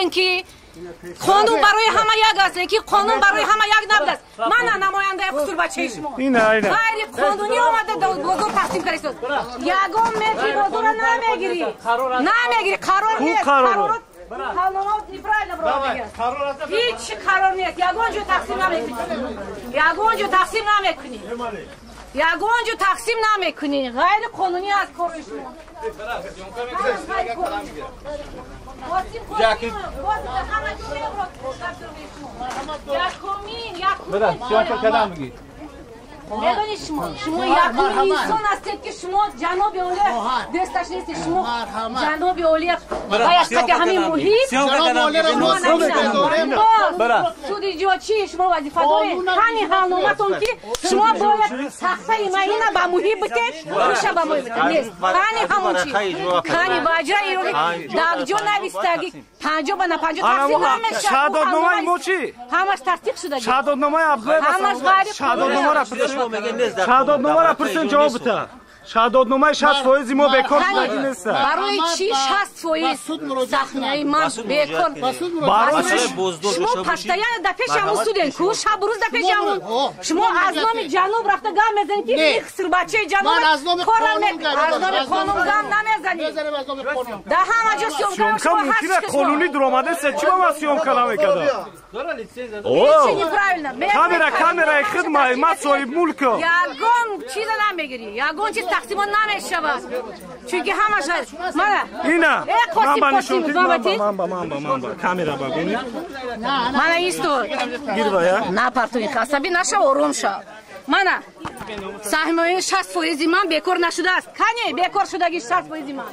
میگن که قانون برای همه یک است که قانون برای همه یک نبود است. من نماینده قصور بچه شما غیر قانونی آمده بازار تقسیم کردید. یگان ملکی بازار را نمیگیری قرار نیست. قرارات حالات لیبرال برای هیچ قرار نیست. یگان جو تقسیم نمیکنی. غیر قانونی است کار شما. میدونی شما یکمین انسان هستید که شما جناب اولی دستش نیست. شما جناب اولی بایسته که همین محیط جناب اولی را سودی جو چی شما وظیفه دارید. همین حالنامه‌تون که شما باید تخته معینه به محیط بتید میشه به محیط نیست. همون چی همین باجره ایرانی داغجو نویستگی 50 به 50 تقسیم نمیشه. شهادتنامه ما چی؟ همش تصدیق شده. شهادتنامه عبدالله شهادتنامه را شهادتنامه را پرسین جواب بده. شهادتنامه 60% ما بیکار شدگی نیست. برای چی 60% سخنه من بیکار؟ برای شما پشتیان دفعه شما سودن کو شب روز دفعه شما از نام جنوب رفته گام میزنید که میخسر بچه جنوب از نام قانون گام نمیزنید. ده همه جا سیوم شما ممکنه قانونی درآمده است چی ما سیوم کلام میکرد. کامera خدمت ما صاحب ملک یگان چیز نمیگیری. یگان چیز تقسیم نمیشود چون که همش اینا من نشون من کامera بگونی من ایستو گیر بایا نه پرتوی عصبی نشو آروم شو. من سهمیه 60% من بیکار نشده است. کنی بیکار شدگی 60% من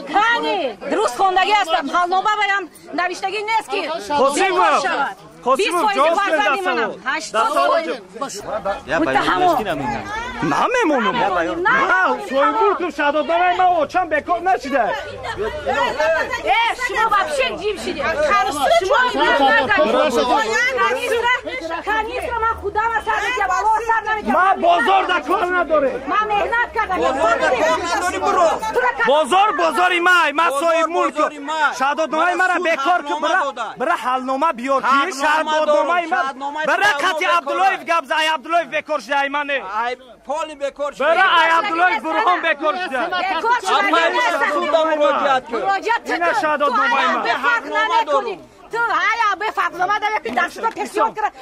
کنی درست خوندگی است. حالنامه بایم نوشتگی نیست که بیکار شود. 20% فرزندی منم 80% نمیمونم. نه صاحب ملک شهادتنامه ما اوچم بیکار نشده. شما بابشین جیب شدید. شما کانیستر من خدا ما سر نمیشه بالا سر نمیشه. ما بازار در کار نداره. ما مهنت کردم. بازاری ما صاحب ملک شهادتنامه ما را بیکار که برای حالنامه بیار که شهادتنامه ما برای قطع عبدالله گپ زای عبدالله بیکار شده ایمانه. پالی بیکار شده. برای عبدالله برهان بیکار شده. این شهادتنامه ما تو هیا به فقط ما داره که دست پرسیون کرد.